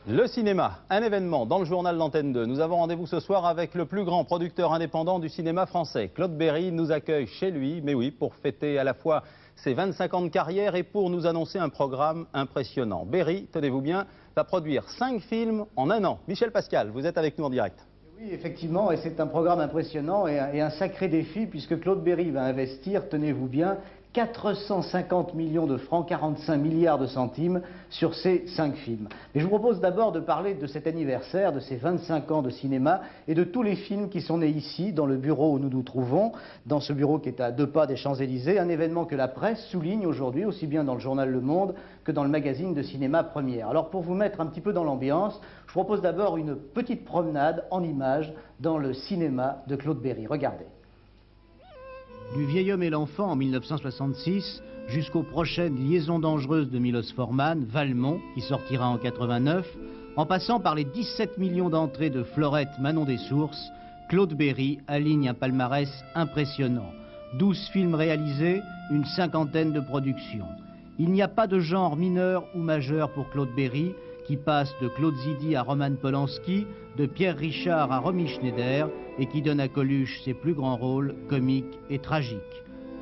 Le cinéma, un événement dans le journal d'Antenne 2. Nous avons rendez-vous ce soir avec le plus grand producteur indépendant du cinéma français. Claude Berry nous accueille chez lui, mais oui, pour fêter à la fois ses 25 ans de carrière et pour nous annoncer un programme impressionnant. Berry, tenez-vous bien, va produire 5 films en un an. Michel Pascal, vous êtes avec nous en direct. Oui, effectivement, et c'est un programme impressionnant et un sacré défi puisque Claude Berry va investir, tenez-vous bien, 450 millions de francs, 45 milliards de centimes sur ces 5 films. Mais je vous propose d'abord de parler de cet anniversaire, de ces 25 ans de cinéma et de tous les films qui sont nés ici, dans le bureau où nous nous trouvons, dans ce bureau qui est à 2 pas des Champs-Élysées, un événement que la presse souligne aujourd'hui, aussi bien dans le journal Le Monde que dans le magazine de cinéma Première. Alors pour vous mettre un petit peu dans l'ambiance, je vous propose d'abord une petite promenade en images dans le cinéma de Claude Berry. Regardez. Du Vieil homme et l'enfant en 1966 jusqu'aux prochaines Liaisons dangereuses de Milos Forman, Valmont, qui sortira en 89, en passant par les 17 millions d'entrées de Fleurette, Manon des Sources, Claude Berry aligne un palmarès impressionnant. 12 films réalisés, une cinquantaine de productions. Il n'y a pas de genre mineur ou majeur pour Claude Berry, qui passe de Claude Zidi à Roman Polanski, de Pierre Richard à Romy Schneider, et qui donne à Coluche ses plus grands rôles, comiques et tragiques.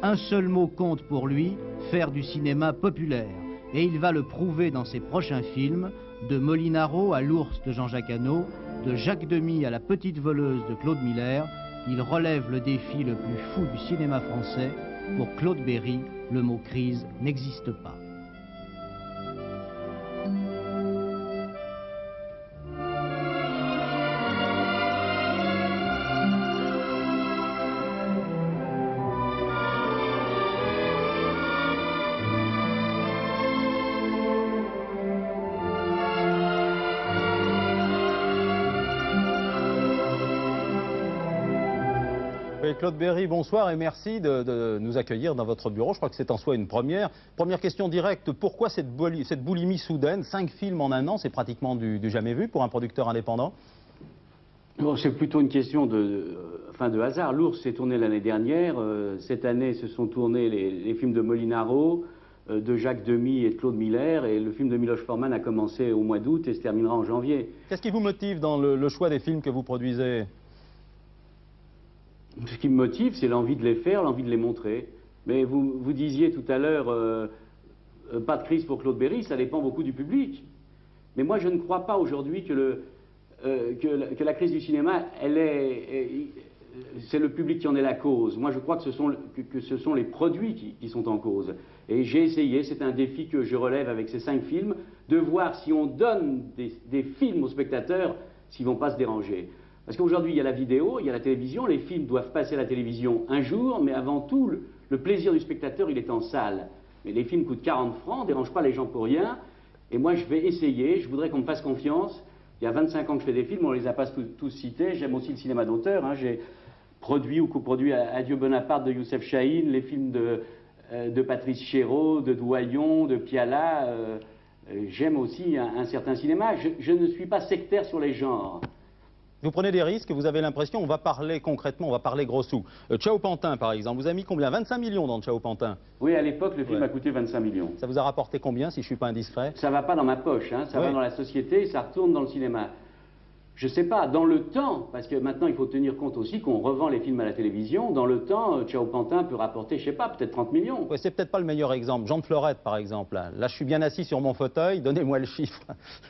Un seul mot compte pour lui, faire du cinéma populaire. Et il va le prouver dans ses prochains films, de Molinaro à L'Ours de Jean-Jacques Hano, de Jacques Demy à La Petite Voleuse de Claude Miller. Il relève le défi le plus fou du cinéma français. Pour Claude Berry, le mot crise n'existe pas. Claude Berry, bonsoir et merci de nous accueillir dans votre bureau. Je crois que c'est en soi une première. Première question directe, pourquoi cette boulimie soudaine? 5 films en un an, c'est pratiquement du jamais vu pour un producteur indépendant. Bon, c'est plutôt une question de hasard. L'Ours s'est tourné l'année dernière. Cette année, se sont tournés les films de Molinaro, de Jacques Demy et de Claude Miller. Et le film de Milos Forman a commencé au mois d'août et se terminera en janvier. Qu'est-ce qui vous motive dans le choix des films que vous produisez? Ce qui me motive, c'est l'envie de les faire, l'envie de les montrer. Mais vous disiez tout à l'heure, pas de crise pour Claude Berry, ça dépend beaucoup du public. Mais moi, je ne crois pas aujourd'hui que la crise du cinéma, c'est le public qui en est la cause. Moi, je crois que ce sont les produits qui sont en cause. Et j'ai essayé, c'est un défi que je relève avec ces 5 films, de voir si on donne des films aux spectateurs, s'ils ne vont pas se déranger. Parce qu'aujourd'hui, il y a la vidéo, il y a la télévision, les films doivent passer à la télévision un jour, mais avant tout, le plaisir du spectateur, il est en salle. Mais les films coûtent 40 francs, ne dérangent pas les gens pour rien, et moi je vais essayer, je voudrais qu'on me fasse confiance. Il y a 25 ans que je fais des films, on ne les a pas tous cités, j'aime aussi le cinéma d'auteur, hein. J'ai produit ou coproduit Adieu Bonaparte de Youssef Chahine, les films de Patrice Chéreau, de Doyon, de Piala, j'aime aussi un certain cinéma, je ne suis pas sectaire sur les genres. Vous prenez des risques, vous avez l'impression, on va parler concrètement, on va parler gros sous. Ciao Pantin, par exemple, vous avez mis combien? 25 millions dans Ciao Pantin? Oui, à l'époque, le film a coûté 25 millions. Ça vous a rapporté combien, si je ne suis pas indiscret? Ça ne va pas dans ma poche, hein, ça va dans la société et ça retourne dans le cinéma. Je ne sais pas, dans le temps, parce que maintenant il faut tenir compte aussi qu'on revend les films à la télévision, dans le temps, Ciao Pantin peut rapporter, je ne sais pas, peut-être 30 millions. Ouais, c'est peut-être pas le meilleur exemple. Jean de Fleurette, par exemple. Là, je suis bien assis sur mon fauteuil, donnez-moi le chiffre.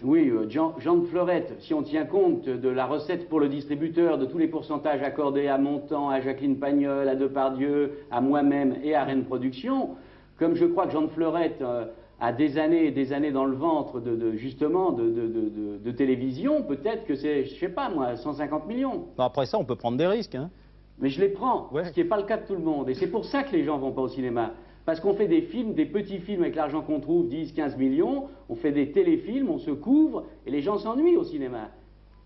Oui, Jean de Fleurette, si on tient compte de la recette pour le distributeur, de tous les pourcentages accordés à Montand, à Jacqueline Pagnol, à Depardieu, à moi-même et à Rennes Productions, comme je crois que Jean de Fleurette a des années et des années dans le ventre de télévision, peut-être que c'est, je sais pas moi, 150 millions. Bon, après ça, on peut prendre des risques, hein. Mais je les prends, ce qui n'est pas le cas de tout le monde. Et c'est pour ça que les gens ne vont pas au cinéma. Parce qu'on fait des films, des petits films avec l'argent qu'on trouve, 10, 15 millions, on fait des téléfilms, on se couvre, et les gens s'ennuient au cinéma.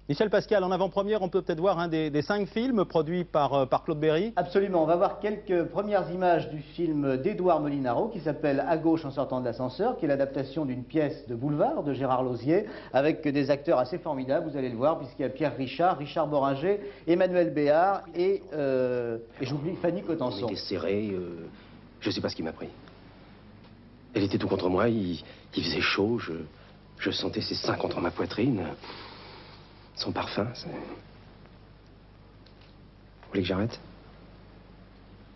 Michel Pascal, en avant-première, on peut peut-être voir un des 5 films produits par Claude Berry. Absolument, on va voir quelques premières images du film d'Édouard Molinaro qui s'appelle À gauche en sortant de l'ascenseur, qui est l'adaptation d'une pièce de boulevard de Gérard Lauzier, avec des acteurs assez formidables, vous allez le voir, puisqu'il y a Pierre Richard, Richard Boringer, Emmanuel Béard et j'oublie Fanny Cotenson. Il était serré, je ne sais pas ce qui m'a pris. Elle était tout contre moi, il faisait chaud, Je sentais ses seins contre ma poitrine. Son parfum, c'est... Vous voulez que j'arrête?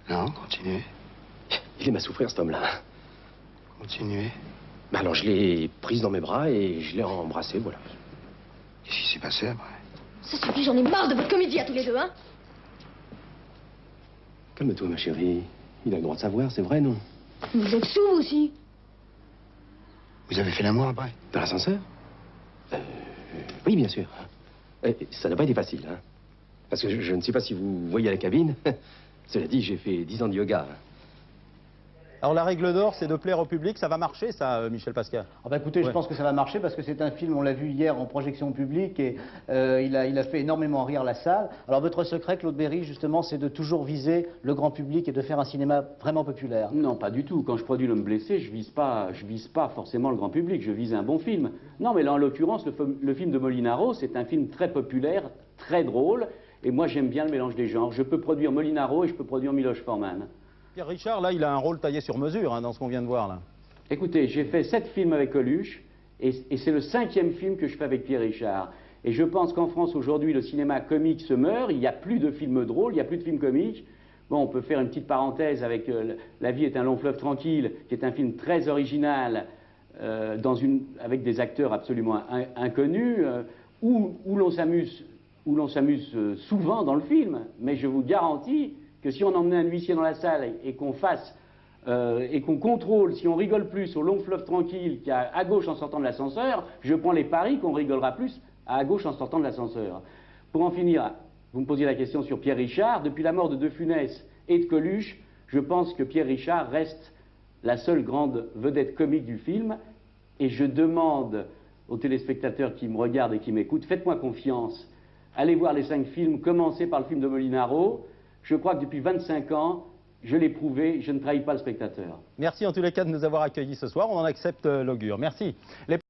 Non, continuez. Il aime à souffrir, cet homme-là. Continuez. Bah alors, je l'ai prise dans mes bras et je l'ai embrassée, voilà. Qu'est-ce qui s'est passé après? Ça suffit, j'en ai marre de votre comédie à tous les deux, hein. Calme-toi, ma chérie. Il a le droit de savoir, c'est vrai, non? Vous êtes sous, vous aussi. Vous avez fait l'amour après? Dans l'ascenseur? Oui, bien sûr. Ça n'a pas été facile, hein. Parce que je ne sais pas si vous voyez la cabine. Cela dit, j'ai fait 10 ans de yoga. Alors la règle d'or, c'est de plaire au public. Ça va marcher, ça, Michel Pascal? Ah bah écoutez, je pense que ça va marcher parce que c'est un film, on l'a vu hier en projection publique et il a fait énormément rire la salle. Alors votre secret, Claude Berry, justement, c'est de toujours viser le grand public et de faire un cinéma vraiment populaire. Non, pas du tout. Quand je produis L'Homme blessé, je vise pas forcément le grand public, je vise un bon film. Non, mais là, en l'occurrence, le film de Molinaro, c'est un film très populaire, très drôle, et moi, j'aime bien le mélange des genres. Je peux produire Molinaro et je peux produire Miloš Forman. Pierre Richard, là, il a un rôle taillé sur mesure, hein, dans ce qu'on vient de voir, là. Écoutez, j'ai fait 7 films avec Coluche, et c'est le 5e film que je fais avec Pierre Richard. Et je pense qu'en France, aujourd'hui, le cinéma comique se meurt, il n'y a plus de films drôles, il n'y a plus de films comiques. Bon, on peut faire une petite parenthèse avec La vie est un long fleuve tranquille, qui est un film très original, avec des acteurs absolument inconnus, où l'on s'amuse souvent dans le film, mais je vous garantis que si on emmenait un huissier dans la salle et qu'on contrôle, si on rigole plus au long fleuve tranquille qu'à gauche en sortant de l'ascenseur, je prends les paris qu'on rigolera plus à gauche en sortant de l'ascenseur. Pour en finir, vous me posiez la question sur Pierre Richard. Depuis la mort de De Funès et de Coluche, je pense que Pierre Richard reste la seule grande vedette comique du film, et je demande aux téléspectateurs qui me regardent et qui m'écoutent, faites-moi confiance, allez voir les 5 films, commencez par le film de Molinaro. Je crois que depuis 25 ans, je l'ai prouvé, je ne trahis pas le spectateur. Merci en tous les cas de nous avoir accueillis ce soir. On en accepte l'augure. Merci.